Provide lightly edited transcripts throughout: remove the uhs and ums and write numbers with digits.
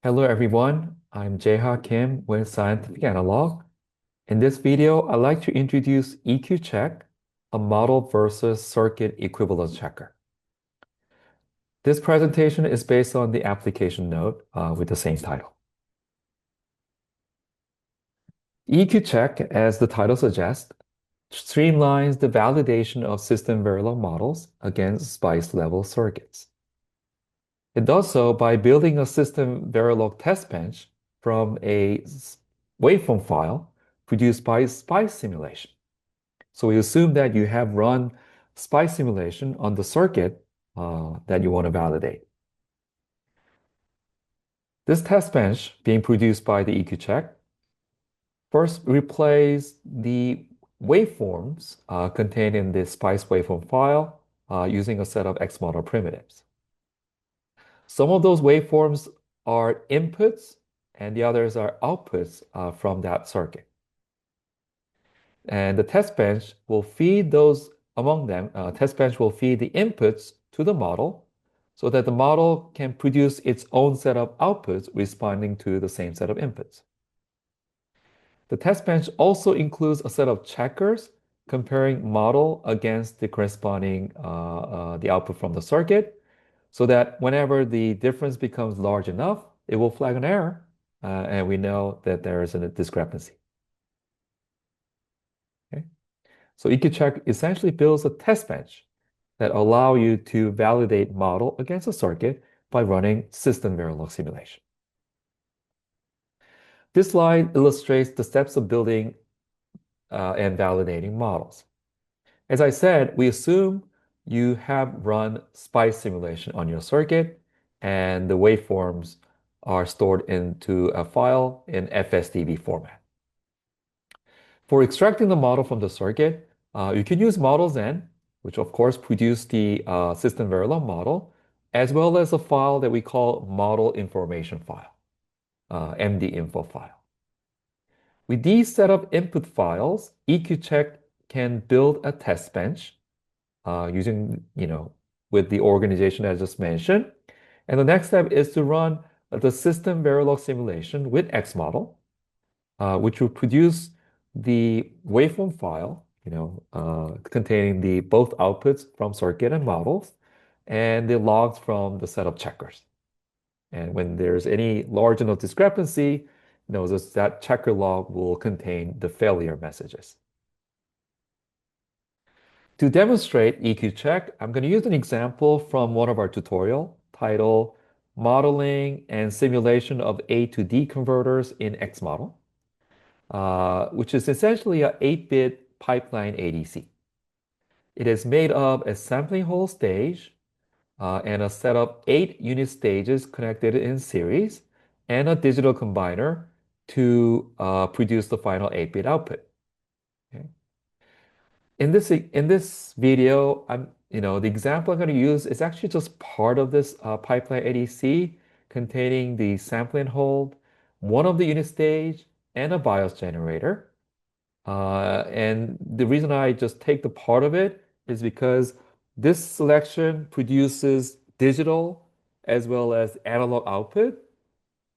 Hello everyone, I'm Jae-ha Kim with Scientific Analog. In this video, I'd like to introduce EQCHECK, a model versus circuit equivalence checker. This presentation is based on the application note with the same title. EQCHECK, as the title suggests, streamlines the validation of system Verilog models against SPICE-level circuits. It does so by building a system Verilog test bench from a waveform file produced by SPICE simulation. So we assume that you have run SPICE simulation on the circuit that you want to validate. This test bench being produced by the EQCheck first replace the waveforms contained in the SPICE waveform file using a set of X model primitives. Some of those waveforms are inputs and the others are outputs from that circuit. And the test bench will feed those among them. Test bench will feed the inputs to the model so that the model can produce its own set of outputs responding to the same set of inputs. The test bench also includes a set of checkers comparing model against the corresponding the output from the circuit so that whenever the difference becomes large enough, it will flag an error and we know that there is a discrepancy. Okay? So EQCheck essentially builds a test bench that allow you to validate model against a circuit by running system Verilog simulation. This slide illustrates the steps of building and validating models. As I said, we assume you have run SPICE simulation on your circuit and the waveforms are stored into a file in FSDB format. For extracting the model from the circuit, you can use models N, which of course produce the system Verilog model, as well as a file that we call model information file, MD info file. With these set of input files, EQCheck can build a test bench using, with the organization I just mentioned. And the next step is to run the system Verilog simulation with X model, which will produce the waveform file, containing the both outputs from circuit and models, and the logs from the set of checkers. And when there's any large enough discrepancy, that checker log will contain the failure messages. To demonstrate EQCheck, I'm going to use an example from one of our tutorial titled Modeling and Simulation of A to D Converters in X Model, which is essentially an 8-bit pipeline ADC. It is made of a sampling hole stage and a set of 8 unit stages connected in series and a digital combiner to produce the final 8-bit output. Okay. In this video, the example I'm going to use is actually just part of this pipeline ADC containing the sampling hold, one of the unit stage, and a BIOS generator. And the reason I just take the part of it is because this selection produces digital as well as analog output,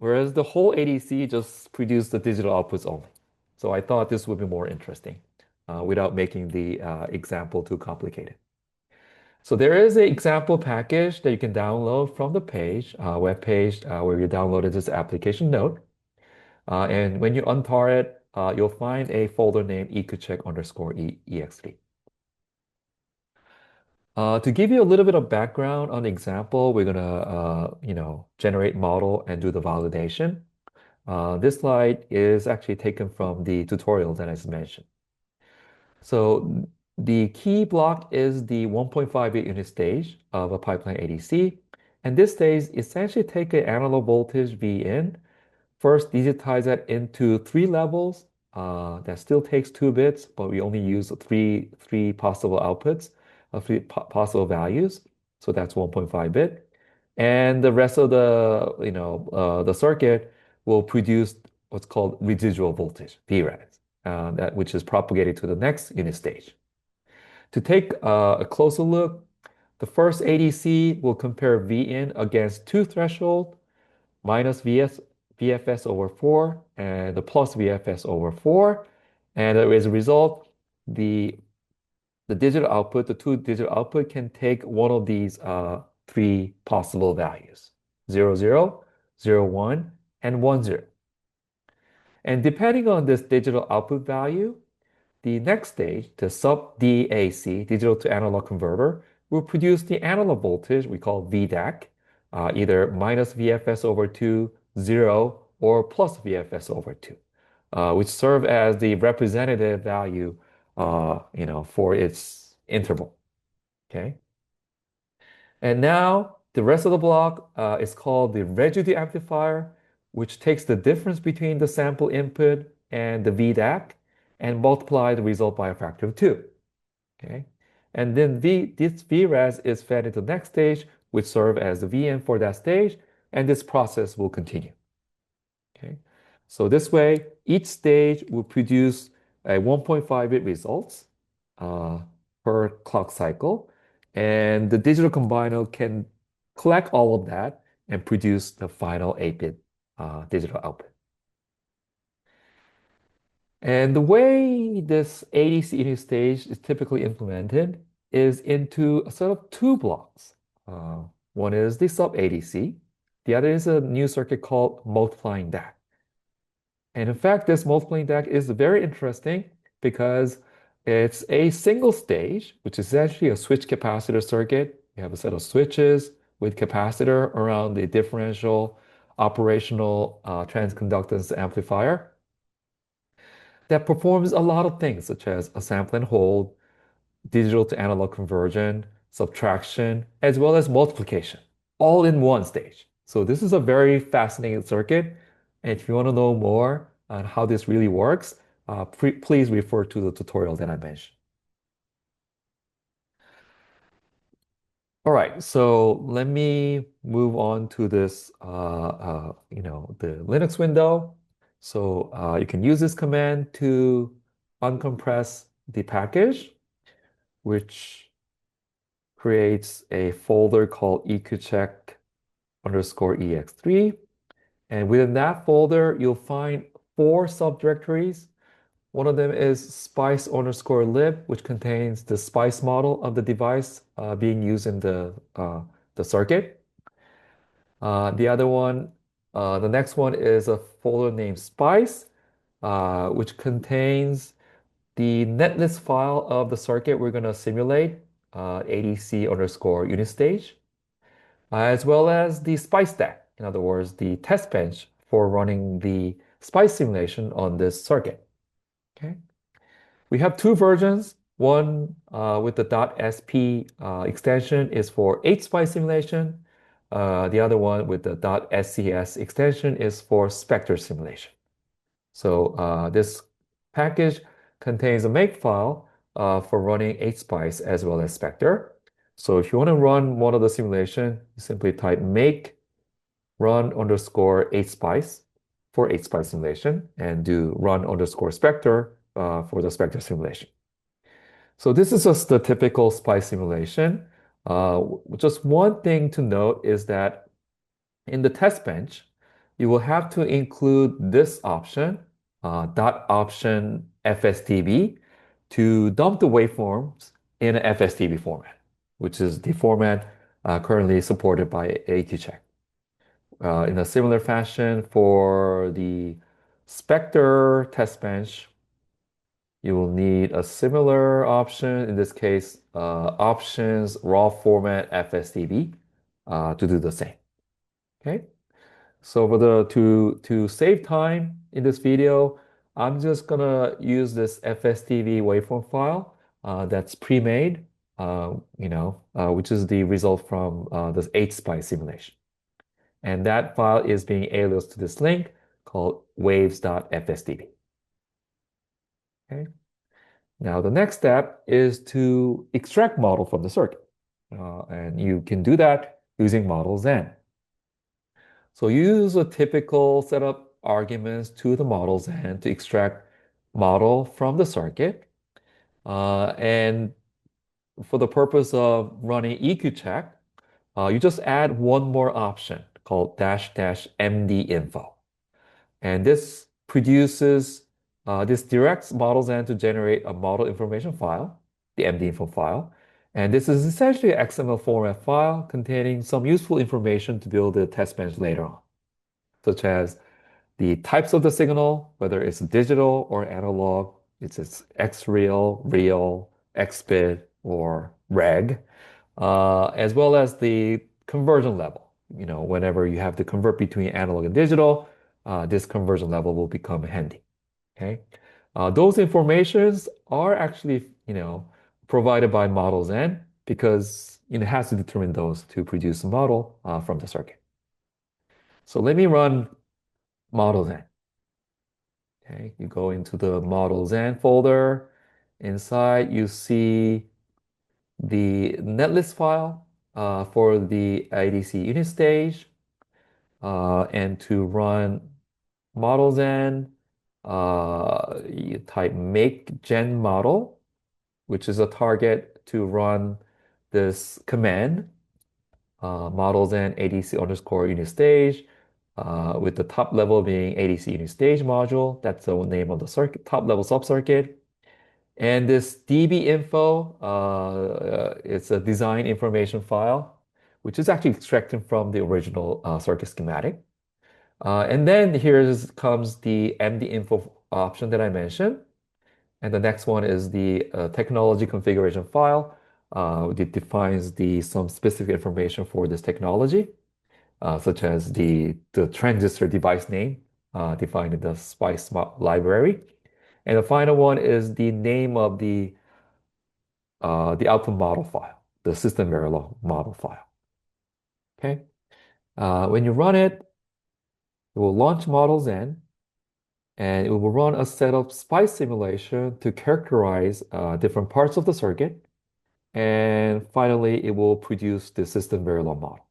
whereas the whole ADC just produced the digital outputs only. So I thought this would be more interesting without making the example too complicated. So there is an example package that you can download from the web page where you downloaded this application note. And when you untar it, you'll find a folder named EQCheck_ext. To give you a little bit of background on the example, we're gonna, generate model and do the validation. This slide is actually taken from the tutorial that I just mentioned. So the key block is the 1.5-bit unit stage of a pipeline ADC. And this stage essentially take an analog voltage V in, first digitize that into 3 levels. That still takes 2 bits, but we only use three possible outputs of 3 possible values. So that's 1.5 bit. And the rest of the circuit will produce what's called residual voltage, VRAS, which is propagated to the next unit stage. To take a closer look, the first ADC will compare V in against 2 thresholds minus VFS over 4 and the plus VFS over 4. And as a result, the the digital output, the two digital output can take one of these three possible values, 0, 0, 0, 1, and 1, 0. And depending on this digital output value, the next stage, the sub-DAC, digital to analog converter, will produce the analog voltage we call VDAC, either minus VFS over 2, 0, or plus VFS over 2, which serve as the representative value, for its interval. Okay. And now the rest of the block is called the residue amplifier, which takes the difference between the sample input and the VDAC and multiply the result by a factor of 2. Okay. And then this VRES is fed into the next stage, which serve as the VM for that stage, and this process will continue. Okay. So this way, each stage will produce a 1.5 bit results uh, per clock cycle, and the digital combiner can collect all of that and produce the final 8-bit digital output. And the way this ADC init stage is typically implemented is into a set of two blocks. One is the sub ADC, the other is a new circuit called multiplying DAC. And in fact, this multiplying DAC is very interesting because it's a single stage, which is actually a switch capacitor circuit. You have a set of switches with capacitor around the differential operational transconductance amplifier that performs a lot of things, such as a sample and hold, digital to analog conversion, subtraction, as well as multiplication, all in one stage. So this is a very fascinating circuit. And if you want to know more on how this really works, please refer to the tutorial that I mentioned. All right, so let me move on to this, the Linux window. So you can use this command to uncompress the package, which creates a folder called EQCHECK underscore EX3. And within that folder, you'll find 4 subdirectories. One of them is spice underscore lib, which contains the spice model of the device being used in the circuit. The next one is a folder named spice, which contains the netlist file of the circuit we're going to simulate, ADC underscore unit stage, as well as the spice stack, in other words, the test bench for running the spice simulation on this circuit. Okay. We have two versions. One with the .sp extension is for H-spice simulation. The other one with the .scs extension is for Spectre simulation. So this package contains a makefile for running H-spice as well as Spectre. So if you want to run one of the simulation, you simply type make run underscore H-spice for H-spice simulation and do run underscore Spectre for the Spectre simulation. So this is just the typical spice simulation. Just one thing to note is that in the test bench, you will have to include this option, .option FSTB, to dump the waveforms in an FSTB format, which is the format currently supported by EQCHECK. In a similar fashion for the Spectre test bench, you will need a similar option, in this case, options raw format FSTB to do the same. Okay. So to save time in this video, I'm just gonna use this FSTV waveform file that's pre-made, which is the result from this H-spice simulation. And that file is being aliased to this link called waves.fstb. Okay. Now the next step is to extract model from the circuit. And you can do that using models N. So you use a typical setup arguments to the models and to extract model from the circuit. And for the purpose of running EQCHECK, you just add one more option called dash dash MD info. And this directs models N to generate a model information file, the MD info file. And this is essentially an XML format file containing some useful information to build a test bench later on, such as the types of the signal, whether it's digital or analog, it's X real, X bit, or reg, as well as the conversion level. Whenever you have to convert between analog and digital, this conversion level will become handy. Okay, those informations are actually provided by models N because it has to determine those to produce a model from the circuit. So let me run models N. Okay, you go into the models N folder. Inside, you see the netlist file for the IDC unit stage. And to run models N, you type make gen model, which is a target to run this command, models N ADC underscore unit stage, with the top level being ADC unit stage module. That's the name of the circuit, top level subcircuit. And this DB info, it's a design information file, which is actually extracted from the original circuit schematic. And then here comes the MD info option that I mentioned. And the next one is the technology configuration file. It defines some specific information for this technology, such as the transistor device name defined in the SPICE library. And the final one is the name of the output model file, the system Verilog model file. Okay. When you run it, it will launch models N, and it will run a set of SPICE simulation to characterize different parts of the circuit. And finally, it will produce the system Verilog model.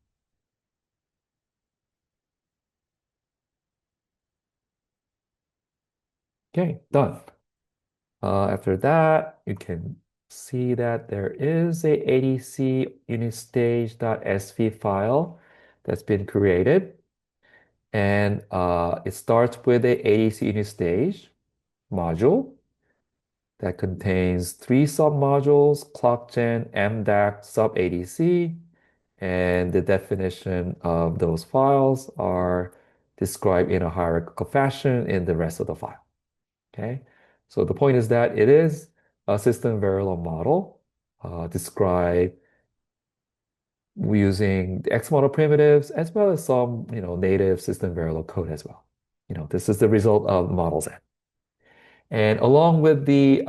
Okay, done. After that, you can see that there is a ADC unit stage.sv file that's been created. And it starts with a ADC unit stage module that contains three submodules, clockgen, MDAC, sub ADC, and the definition of those files are described in a hierarchical fashion in the rest of the file. Okay, so the point is that it is a system Verilog model described using the X model primitives as well as some native system Verilog code as well. This is the result of models N. And along with the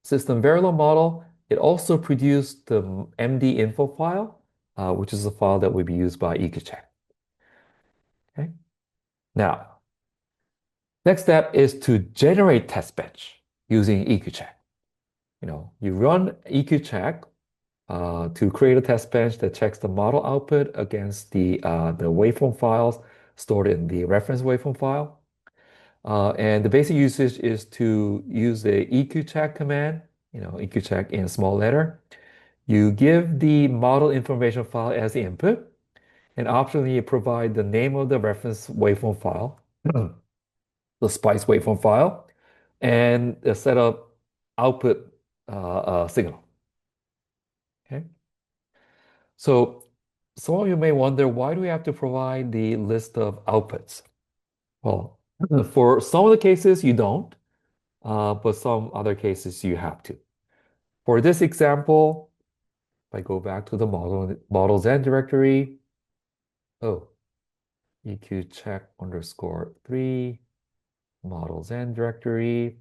system Verilog model, it also produced the MD info file, which is a file that will be used by EQCHECK. Okay. Now, next step is to generate test bench using EQCHECK. You run EQCHECK to create a test bench that checks the model output against the waveform files stored in the reference waveform file. And the basic usage is to use the EQCHECK command, EQCHECK in small letter. You give the model information file as the input, and optionally you provide the name of the reference waveform file, the SPICE waveform file, and a set of output signal. Okay. So some of you may wonder, why do we have to provide the list of outputs? Well, for some of the cases you don't, but some other cases you have to. For this example, if I go back to the models N directory, oh, EQCheck underscore 3, models N directory,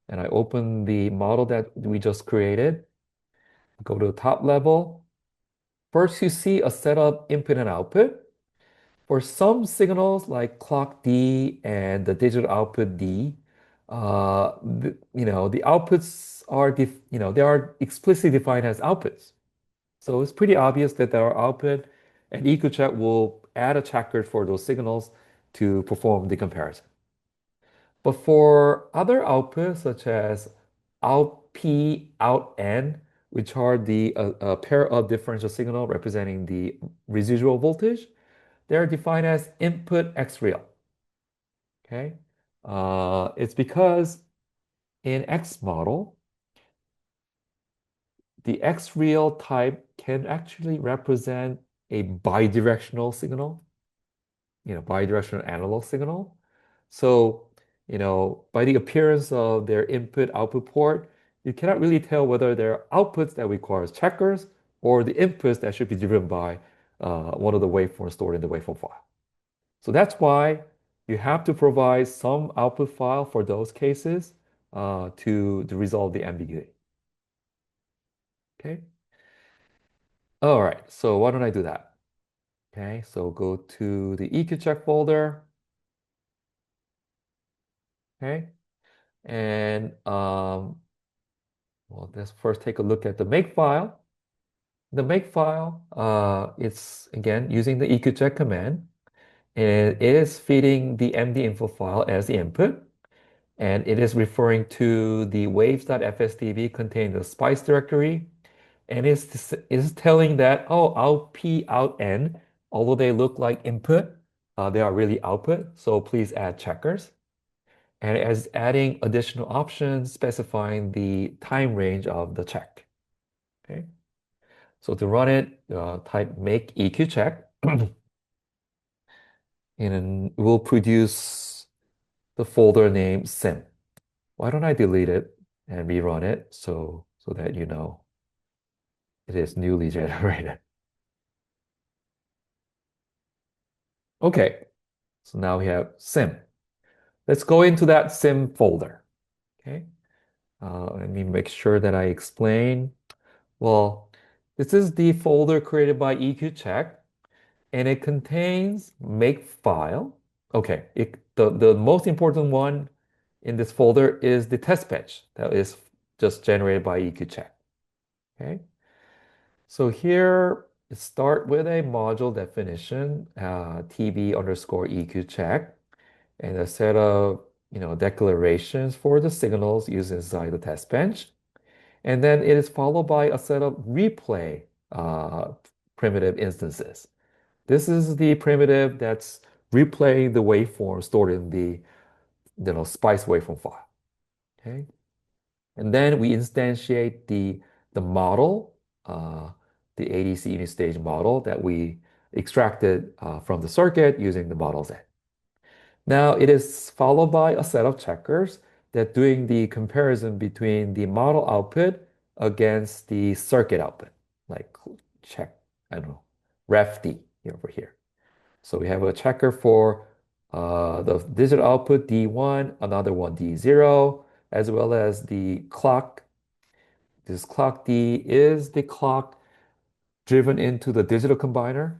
and I open the model that we just created, go to the top level. First, you see a set of input and output. For some signals like clock D and the digital output D, the outputs are, they are explicitly defined as outputs. So it's pretty obvious that there are output, and EQCheck will add a checker for those signals to perform the comparison. But for other outputs, such as out P, out N, which are the pair of differential signal representing the residual voltage, they're defined as input X real. Okay. It's because in X model, the X real type can actually represent a bidirectional signal, bidirectional analog signal. So, by the appearance of their input output port, you cannot really tell whether they're outputs that requires checkers or the inputs that should be driven by one of the waveforms stored in the waveform file. So that's why you have to provide some output file for those cases to resolve the ambiguity. Okay. All right. So why don't I do that? Okay. So go to the EQCHECK folder. Okay. And well, let's first take a look at the make file. The make file, it's again using the EQCHECK command. And it is feeding the MD info file as the input. And it is referring to the waves.fsdb contain the spice directory. And it's telling that, oh, out P, out N, although they look like input, they are really output. So please add checkers. And as adding additional options specifying the time range of the check. Okay. So to run it, type make EQCHECK, and it will produce the folder name sim. Why don't I delete it and rerun it so that you know it is newly generated. Okay, so now we have sim. Let's go into that sim folder. Okay, let me make sure that I explain. Well, this is the folder created by EQCheck, and it contains makefile. Okay, the most important one in this folder is the test bench that is just generated by EQCheck. Okay, so here start with a module definition, TB underscore EQCheck, and a set of declarations for the signals used inside the test bench. And then it is followed by a set of replay uh, primitive instances. This is the primitive that's replaying the waveform stored in the spice waveform file. Okay. And then we instantiate the model, uh, the ADC unit stage model that we extracted from the circuit using the model set. Now it is followed by a set of checkers that doing the comparison between the model output against the circuit output, like check, I don't know, ref D over here. So we have a checker for the digital output D1, another one D0, as well as the clock. This clock D is the clock driven into the digital combiner.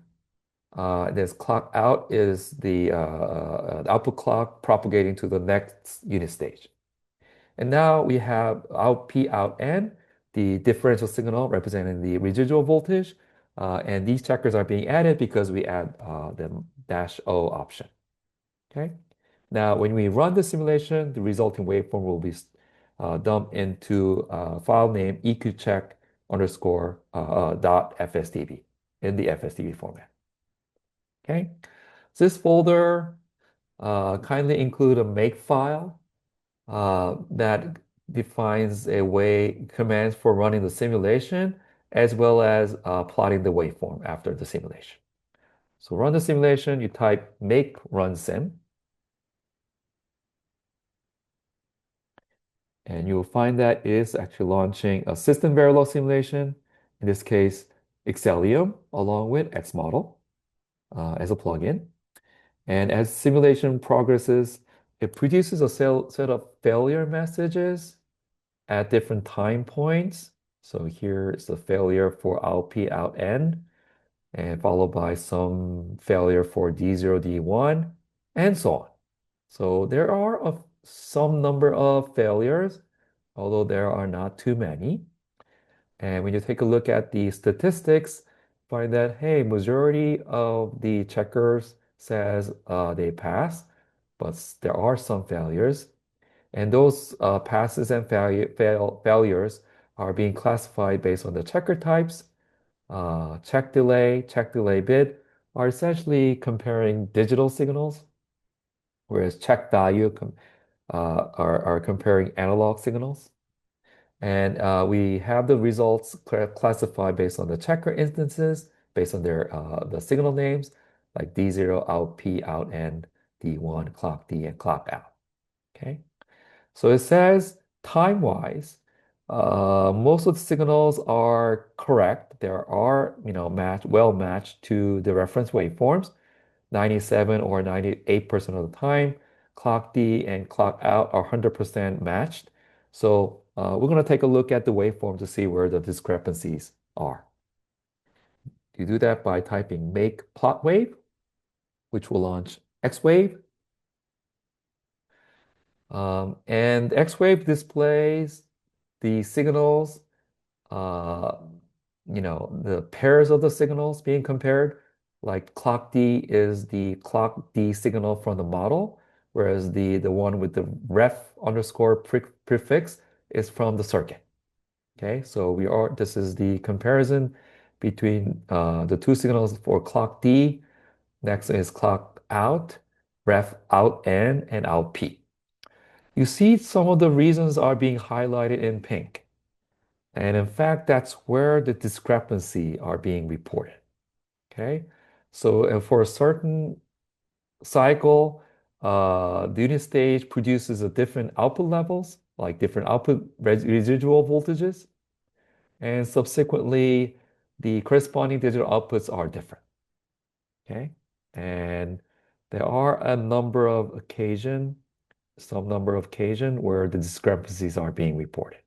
This clock out is the output clock propagating to the next unit stage. And now we have out P out N, the differential signal representing the residual voltage. And these checkers are being added because we add the -O option. Okay. Now, when we run the simulation, the resulting waveform will be dumped into file name EQCheck underscore dot FSDB in the FSDB format. Okay. This folder kindly include a make file that defines a way commands for running the simulation as well as plotting the waveform after the simulation. So run the simulation, you type make run sim, and you'll find that it is actually launching a system Verilog simulation, in this case, Excellium, along with Xmodel as a plugin. And as simulation progresses, it produces a set of failure messages at different time points. So here is the failure for out P out N, and followed by some failure for D0, D1, and so on. So there are some number of failures, although there are not too many. And when you take a look at the statistics, find that, hey, majority of the checkers says they pass, but there are some failures. And those passes and failures are being classified based on the checker types, check delay bit, are essentially comparing digital signals, whereas check value are comparing analog signals. And we have the results classified based on the checker instances, based on their the signal names, like D0 out, P out, and D1 clock D and clock out. Okay. So it says time-wise, most of the signals are correct. There are, well matched to the reference waveforms, 97 or 98% of the time. Clock D and clock out are 100% matched. So we're going to take a look at the waveform to see where the discrepancies are. You do that by typing make plot wave, which will launch X wave. And X wave displays the signals, uh, the pairs of the signals being compared. Like clock D is the clock D signal from the model, whereas the one with the ref underscore prefix is from the circuit. Okay, so this is the comparison between the two signals for clock D. Next is clock out, ref out N, and out P. You see some of the reasons are being highlighted in pink. And in fact, that's where the discrepancy are being reported. Okay. So for a certain cycle, the unit stage produces a different output levels, like different output residual voltages. And subsequently, the corresponding digital outputs are different. Okay. And there are some number of occasion where the discrepancies are being reported.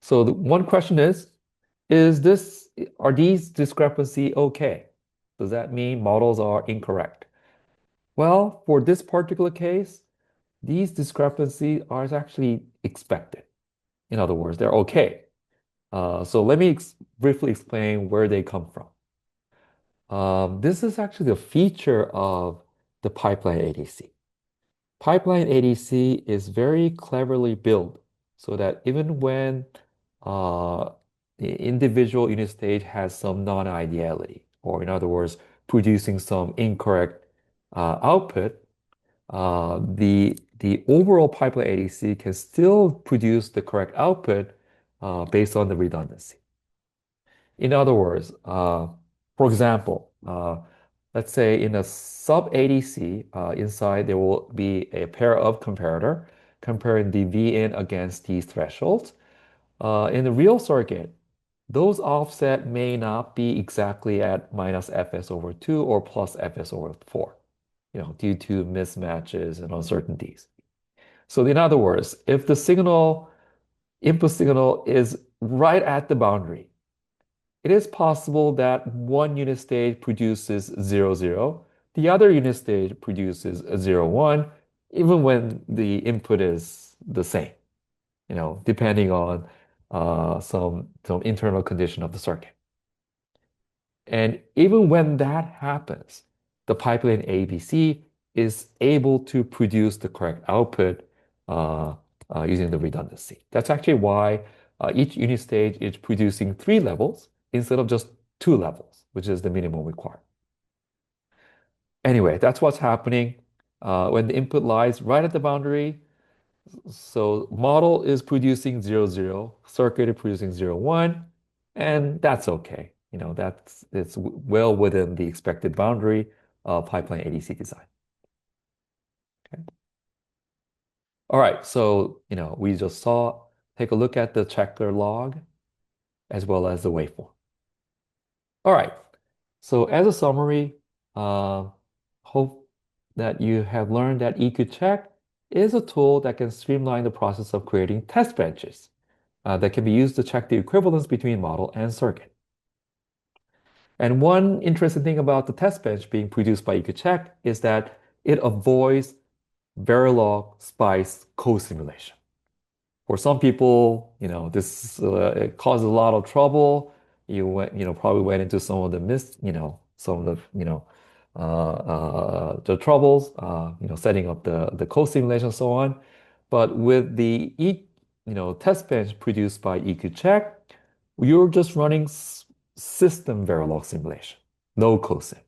So the one question is are these discrepancy okay? Does that mean models are incorrect? Well, for this particular case, these discrepancies are actually expected. In other words, they're okay. So let me briefly explain where they come from. This is actually a feature of the pipeline ADC. Pipeline ADC is very cleverly built so that even when uh, the individual unit stage has some non-ideality, or in other words, producing some incorrect output, the overall pipeline ADC can still produce the correct output based on the redundancy. In other words, for example, let's say in a sub ADC, inside there will be a pair of comparator comparing the Vn against these thresholds. In the real circuit, those offset may not be exactly at minus Fs over 2 or plus Fs over 4, due to mismatches and uncertainties. So in other words, if the input signal is right at the boundary, it is possible that one unit stage produces 0, 0, the other unit stage produces a 0, 1, even when the input is the same, depending on some internal condition of the circuit. And even when that happens, the pipeline ABC is able to produce the correct output uh, using the redundancy. That's actually why each unit stage is producing 3 levels instead of just 2 levels, which is the minimum required. Anyway, that's what's happening when the input lies right at the boundary. So model is producing 0, 0, circuit is producing 0, 1, and that's okay. It's well within the expected boundary of pipeline ADC design. Okay. All right, so we just take a look at the checker log as well as the waveform. All right, so as a summary, hope that you have learned that EQCHECK is a tool that can streamline the process of creating test benches that can be used to check the equivalence between model and circuit. And one interesting thing about the test bench being produced by EQCHECK is that it avoids Verilog SPICE co-simulation. For some people, this it causes a lot of trouble. Probably went into some of the some of the troubles, setting up the co-simulation and so on. But with the test bench produced by EQCHECK, you're just running system Verilog simulation, no cosine.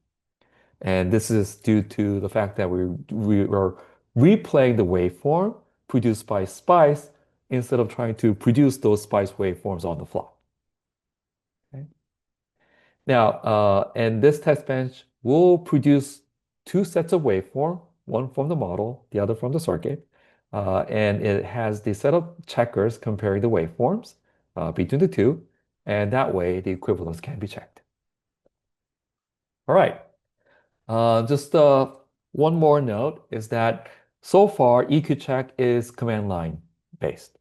And this is due to the fact that we are replaying the waveform produced by SPICE instead of trying to produce those SPICE waveforms on the fly. Okay? Now, and this test bench will produce two sets of waveform, one from the model, the other from the circuit. And it has the set of checkers comparing the waveforms between the two. And that way, the equivalence can be checked. All right. Just one more note is that so far EQCheck is command line based,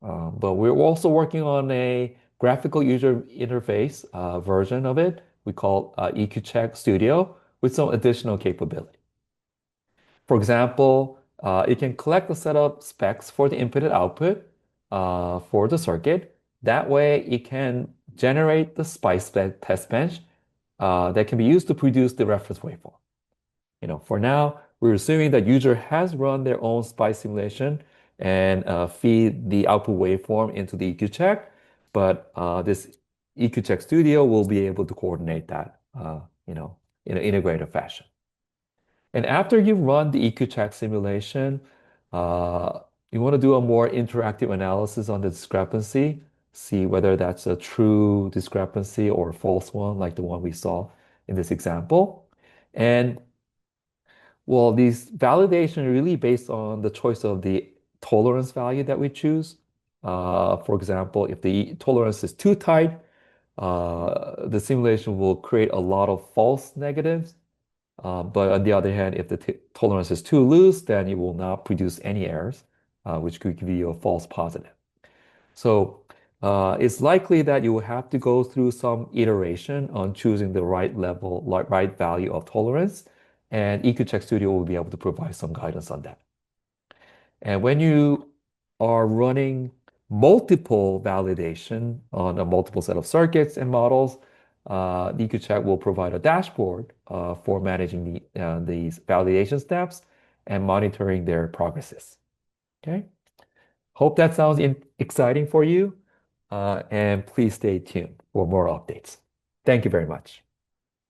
but we're also working on a graphical user interface version of it. We call EQCheck Studio with some additional capability. For example, it can collect a set of specs for the input and output for the circuit. That way, it can generate the SPICE test bench that can be used to produce the reference waveform. For now, we're assuming that user has run their own SPICE simulation and feed the output waveform into the EQCheck, but this EQCheck Studio will be able to coordinate that, in an integrated fashion. And after you run the EQCheck simulation, uh, you want to do a more interactive analysis on the discrepancy, see whether that's a true discrepancy or a false one, like the one we saw in this example. And well, these validation are really based on the choice of the tolerance value that we choose. For example, if the tolerance is too tight, the simulation will create a lot of false negatives. But on the other hand, if the tolerance is too loose, then it will not produce any errors, which could give you a false positive. So it's likely that you will have to go through some iteration on choosing the right level, right value of tolerance, and EQCheck Studio will be able to provide some guidance on that. And when you are running multiple validation on a multiple set of circuits and models, EQCheck will provide a dashboard for managing these validation steps and monitoring their progresses. Okay. Hope that sounds exciting for you. And please stay tuned for more updates. Thank you very much.